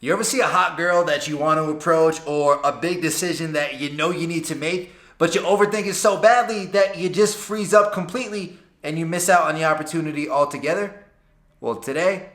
You ever see a hot girl that you want to approach or a big decision that you know you need to make, but you overthink it so badly that you just freeze up completely and you miss out on the opportunity altogether? Well, today,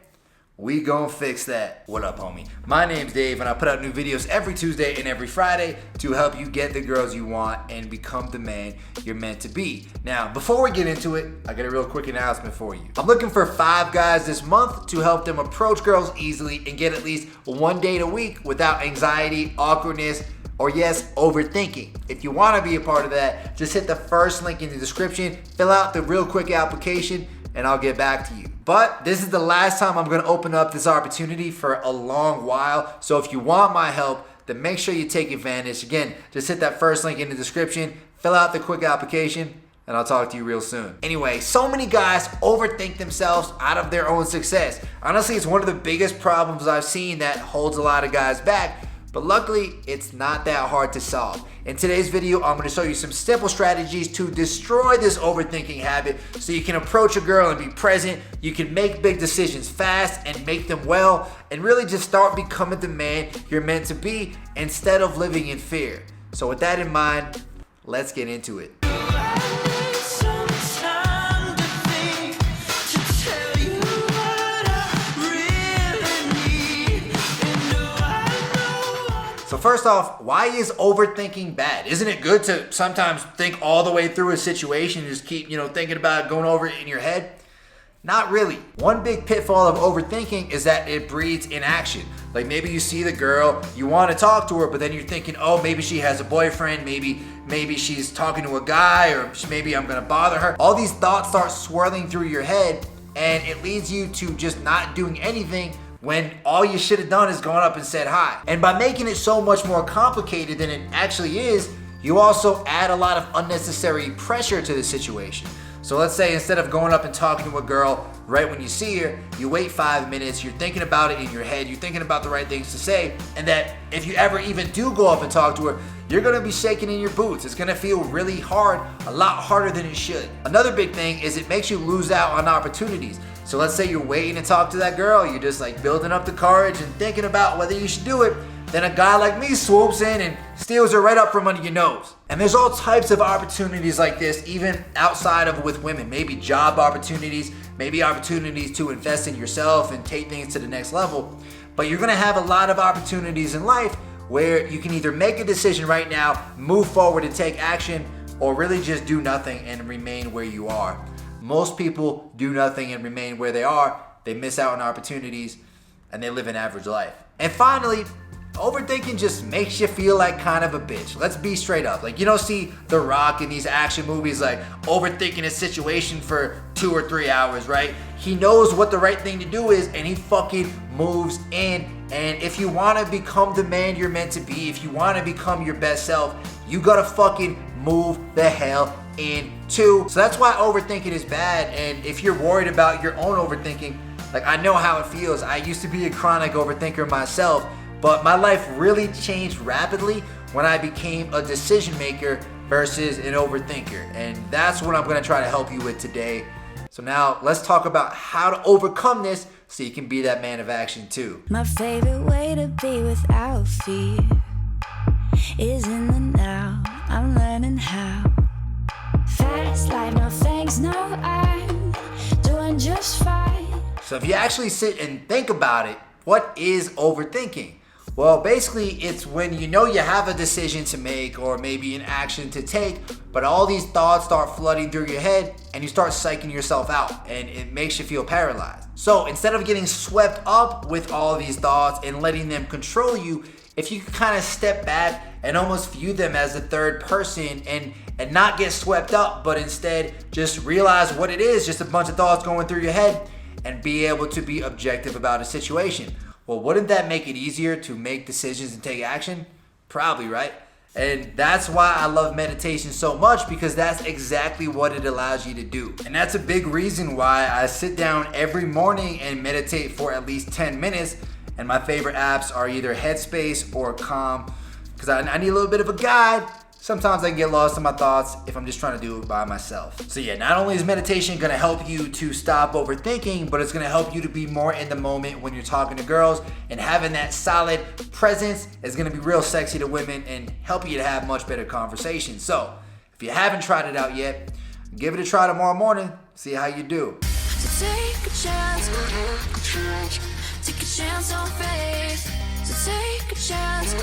we gon' fix that. What up, homie? My name's Dave, and I put out new videos every Tuesday and every Friday to help you get the girls you want and become the man you're meant to be. Now, before we get into it, I got a real quick announcement for you. I'm looking for 5 guys this month to help them approach girls easily and get at least 1 date a week without anxiety, awkwardness, or yes, overthinking. If you wanna be a part of that, just hit the first link in the description, fill out the real quick application, and I'll get back to you. But this is the last time I'm gonna open up this opportunity for a long while. So if you want my help, then make sure you take advantage. Again, just hit that first link in the description, fill out the quick application, and I'll talk to you real soon. Anyway, so many guys overthink themselves out of their own success. Honestly, it's one of the biggest problems I've seen that holds a lot of guys back. But luckily, it's not that hard to solve. In today's video, I'm gonna show you some simple strategies to destroy this overthinking habit so you can approach a girl and be present, you can make big decisions fast and make them well, and really just start becoming the man you're meant to be instead of living in fear. So with that in mind, let's get into it. So first off, why is overthinking bad? Isn't it good to sometimes think all the way through a situation and just keep, thinking about it, going over it in your head? Not really. One big pitfall of overthinking is that it breeds inaction. Like maybe you see the girl, you want to talk to her, but then you're thinking, oh, maybe she has a boyfriend, maybe she's talking to a guy, or maybe I'm gonna bother her. All these thoughts start swirling through your head, and it leads you to just not doing anything when all you should have done is gone up and said hi. And by making it so much more complicated than it actually is, you also add a lot of unnecessary pressure to the situation. So let's say instead of going up and talking to a girl right when you see her, you wait 5 minutes, you're thinking about it in your head, you're thinking about the right things to say, and that if you ever even do go up and talk to her, you're gonna be shaking in your boots. It's gonna feel really hard, a lot harder than it should. Another big thing is it makes you lose out on opportunities. So let's say you're waiting to talk to that girl, you're just like building up the courage and thinking about whether you should do it. Then a guy like me swoops in and steals her right up from under your nose. And there's all types of opportunities like this, even outside of with women. Maybe job opportunities, maybe opportunities to invest in yourself and take things to the next level. But you're gonna have a lot of opportunities in life where you can either make a decision right now, move forward and take action, or really just do nothing and remain where you are. Most people do nothing and remain where they are. They miss out on opportunities and they live an average life. And finally, overthinking just makes you feel like kind of a bitch. Let's be straight up. Like, you don't see The Rock in these action movies like overthinking a situation for 2 or 3 hours, right? He knows what the right thing to do is and he fucking moves in. And if you want to become the man you're meant to be, if you want to become your best self, you gotta fucking move the hell in too. So that's why overthinking is bad. And if you're worried about your own overthinking, like I know how it feels. I used to be a chronic overthinker myself, but my life really changed rapidly when I became a decision maker versus an overthinker. And that's what I'm gonna try to help you with today. So now let's talk about how to overcome this so you can be that man of action too. My favorite way to be without fear is in the now. I'm learning how. Fast life, no thanks, no, I'm doing just fine. So if you actually sit and think about it, what is overthinking? Well, basically it's when you know you have a decision to make or maybe an action to take, but all these thoughts start flooding through your head and you start psyching yourself out and it makes you feel paralyzed. So instead of getting swept up with all these thoughts and letting them control you, if you could kind of step back and almost view them as a third person and not get swept up, but instead just realize what it is, just a bunch of thoughts going through your head, and be able to be objective about a situation. Well, wouldn't that make it easier to make decisions and take action? Probably, right? And that's why I love meditation so much, because that's exactly what it allows you to do. And that's a big reason why I sit down every morning and meditate for at least 10 minutes. And my favorite apps are either Headspace or Calm, because I need a little bit of a guide sometimes I can get lost in my thoughts if I'm just trying to do it by myself. So yeah, not only is meditation gonna help you to stop overthinking, but it's gonna help you to be more in the moment when you're talking to girls, and having that solid presence is gonna be real sexy to women and help you to have much better conversations. So if you haven't tried it out yet, give it a try tomorrow morning, see how you do. So take a chance on faith. So take a chance.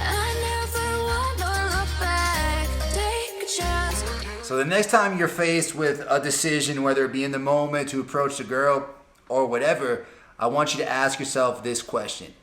I never wanna look back. Take a chance. So the next time you're faced with a decision, whether it be in the moment to approach the girl or whatever, I want you to ask yourself this question.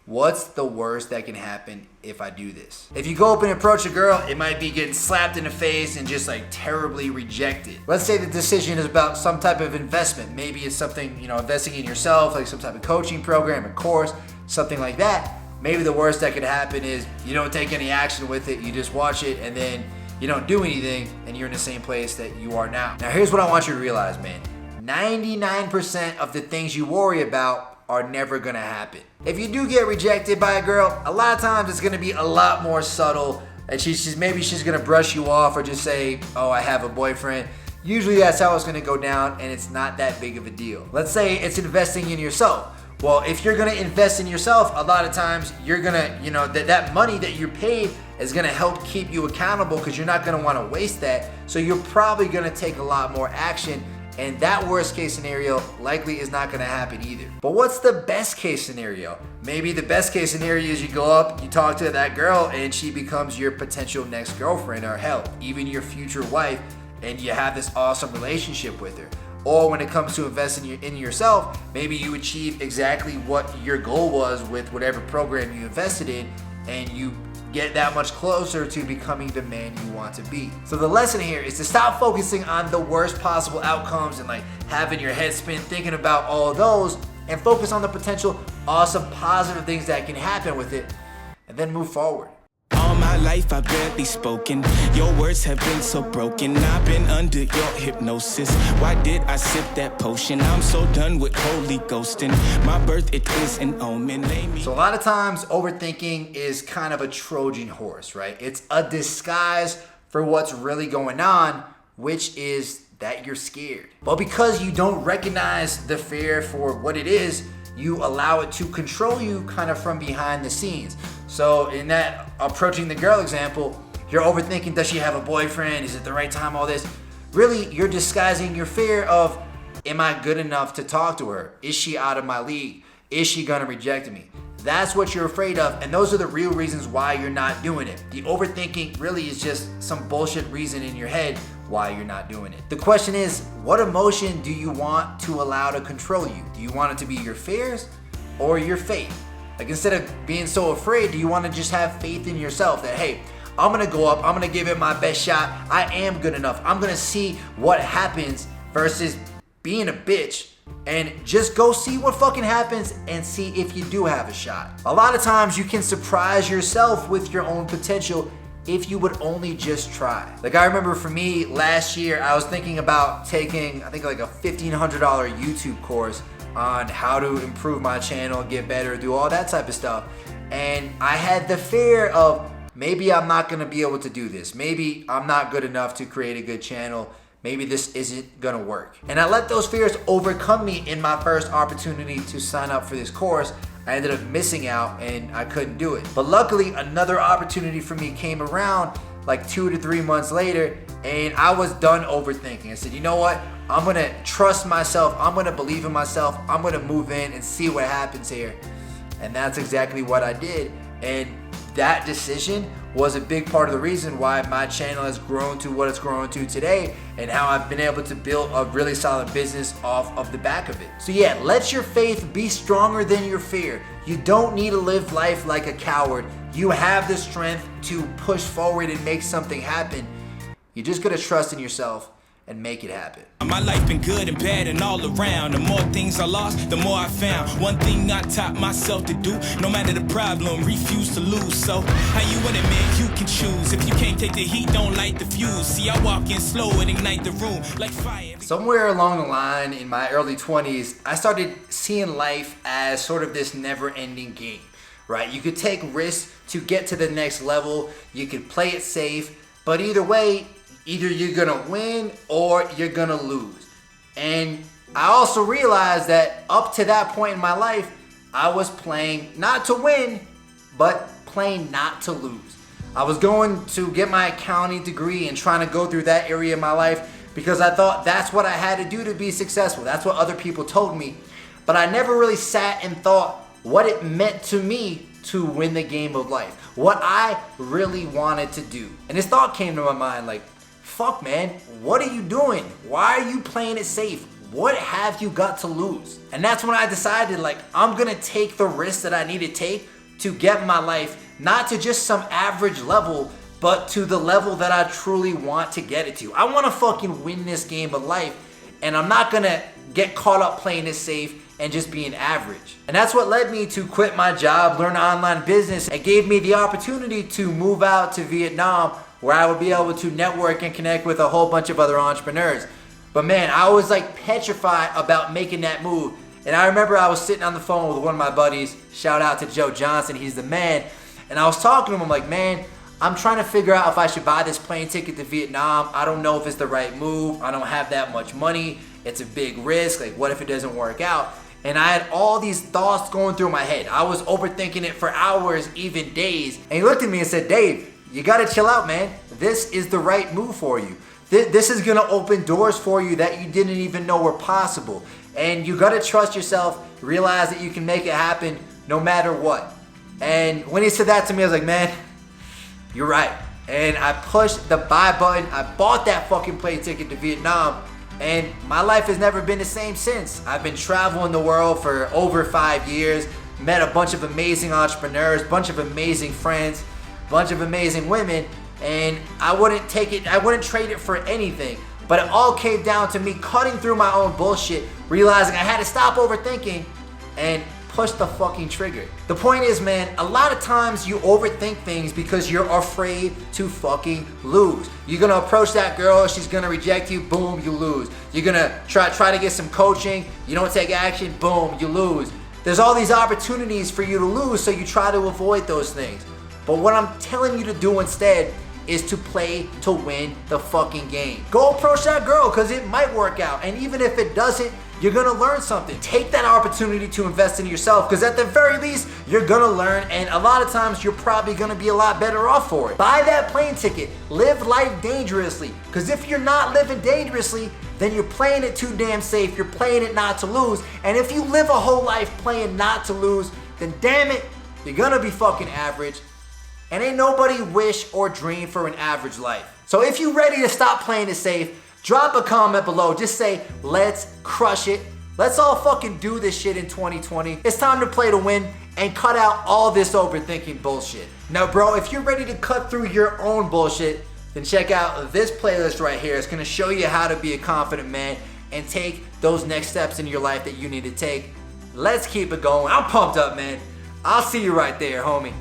What's the worst that can happen if I do this? If you go up and approach a girl, it might be getting slapped in the face and just like terribly rejected. Let's say the decision is about some type of investment. Maybe it's something, investing in yourself, like some type of coaching program, a course, something like that. Maybe the worst that could happen is you don't take any action with it. You just watch it and then you don't do anything and you're in the same place that you are now. Now here's what I want you to realize, man. 99% of the things you worry about are never gonna happen. If you do get rejected by a girl, a lot of times it's gonna be a lot more subtle, and maybe she's gonna brush you off or just say, oh, I have a boyfriend. Usually that's how it's gonna go down, and it's not that big of a deal. Let's say it's investing in yourself. Well, if you're gonna invest in yourself, a lot of times you're gonna, that money that you're paid is gonna help keep you accountable, because you're not gonna wanna waste that. So you're probably gonna take a lot more action. And that worst case scenario likely is not gonna happen either. But what's the best case scenario? Maybe the best case scenario is you go up, you talk to that girl, and she becomes your potential next girlfriend, or hell, even your future wife, and you have this awesome relationship with her. Or when it comes to investing in yourself, maybe you achieve exactly what your goal was with whatever program you invested in, and you get that much closer to becoming the man you want to be. So the lesson here is to stop focusing on the worst possible outcomes and like having your head spin thinking about all of those, and focus on the potential awesome positive things that can happen with it, and then move forward. All my life I've barely spoken. Your words have been so broken. I've been under your hypnosis. Why did I sip that potion? I'm so done with holy ghosting. My birth, it is an omen. So a lot of times overthinking is kind of a Trojan horse, right? It's a disguise for what's really going on, which is that you're scared. But because you don't recognize the fear for what it is, you allow it to control you kind of from behind the scenes. So in that approaching the girl example, you're overthinking, does she have a boyfriend? Is it the right time? All this. Really, you're disguising your fear of, am I good enough to talk to her? Is she out of my league? Is she gonna reject me? That's what you're afraid of, and those are the real reasons why you're not doing it. The overthinking really is just some bullshit reason in your head why you're not doing it. The question is, what emotion do you want to allow to control you? Do you want it to be your fears or your faith? Like, instead of being so afraid, do you want to just have faith in yourself that, hey, I'm gonna go up, I'm gonna give it my best shot, I am good enough, I'm gonna see what happens, versus being a bitch and just go see what fucking happens and see if you do have a shot. A lot of times you can surprise yourself with your own potential if you would only just try. Like, I remember for me last year, I was thinking about taking, I think like a $1,500 YouTube course on how to improve my channel, get better, do all that type of stuff. And I had the fear of, maybe I'm not gonna be able to do this. Maybe I'm not good enough to create a good channel. Maybe this isn't gonna work. And I let those fears overcome me in my first opportunity to sign up for this course. I ended up missing out and I couldn't do it. But luckily, another opportunity for me came around like 2 to 3 months later, and I was done overthinking. I said, you know what? I'm gonna trust myself. I'm gonna believe in myself. I'm gonna move in and see what happens here. And that's exactly what I did. And that decision was a big part of the reason why my channel has grown to what it's grown to today, and how I've been able to build a really solid business off of the back of it. So yeah, let your faith be stronger than your fear. You don't need to live life like a coward. You have the strength to push forward and make something happen. You just gotta trust in yourself and make it happen. My life been good and bad and all around. The more things I lost, the more I found. One thing I taught myself to do, no matter the problem, refuse to lose. So how you want it, man? You can choose. If you can't take the heat, don't light the fuse. See, I walk in slow and ignite the room like fire. Somewhere along the line in my early 20s, I started seeing life as sort of this never-ending game. right? You could take risks to get to the next level. You could play it safe, but either way, either you're gonna win or you're gonna lose. And I also realized that up to that point in my life, I was playing not to win, but playing not to lose. I was going to get my accounting degree and trying to go through that area of my life because I thought that's what I had to do to be successful. That's what other people told me. But I never really sat and thought what it meant to me to win the game of life, what I really wanted to do. And this thought came to my mind like, fuck man, what are you doing? Why are you playing it safe? What have you got to lose? And that's when I decided like, I'm gonna take the risks that I need to take to get my life not to just some average level, but to the level that I truly want to get it to. I want to fucking win this game of life, and I'm not gonna get caught up playing this safe and just being average. And that's what led me to quit my job, learn online business. It gave me the opportunity to move out to Vietnam, where I would be able to network and connect with a whole bunch of other entrepreneurs. But man, I was like petrified about making that move. And I remember I was sitting on the phone with one of my buddies, shout out to Joe Johnson, he's the man. And I was talking to him, I'm like, man, I'm trying to figure out if I should buy this plane ticket to Vietnam. I don't know if it's the right move. I don't have that much money. It's a big risk. Like, what if it doesn't work out? And I had all these thoughts going through my head. I was overthinking it for hours, even days. And he looked at me and said, Dave, you gotta chill out, man. This is the right move for you. This is gonna open doors for you that you didn't even know were possible. And you gotta trust yourself, realize that you can make it happen no matter what. And when he said that to me, I was like, man, you're right. And I pushed the buy button. I bought that fucking plane ticket to Vietnam. And my life has never been the same since. I've been traveling the world for over 5 years, met a bunch of amazing entrepreneurs, bunch of amazing friends, bunch of amazing women, and I wouldn't trade it for anything. But it all came down to me cutting through my own bullshit, realizing I had to stop overthinking and push the fucking trigger. The point is, man, a lot of times you overthink things because you're afraid to fucking lose. You're gonna approach that girl, she's gonna reject you, boom, you lose. You're gonna try to get some coaching, you don't take action, boom, you lose. There's all these opportunities for you to lose, so you try to avoid those things. But what I'm telling you to do instead is to play to win the fucking game. Go approach that girl, because it might work out. And even if it doesn't, you're gonna learn something. Take that opportunity to invest in yourself, because at the very least, you're gonna learn, and a lot of times you're probably gonna be a lot better off for it. Buy that plane ticket. Live life dangerously, because if you're not living dangerously, then you're playing it too damn safe. You're playing it not to lose. And if you live a whole life playing not to lose, then damn it, you're gonna be fucking average. And ain't nobody wish or dream for an average life. So if you're ready to stop playing it safe, drop a comment below. Just say, let's crush it. Let's all fucking do this shit in 2020. It's time to play to win and cut out all this overthinking bullshit. Now, bro, if you're ready to cut through your own bullshit, then check out this playlist right here. It's gonna show you how to be a confident man and take those next steps in your life that you need to take. Let's keep it going. I'm pumped up, man. I'll see you right there, homie.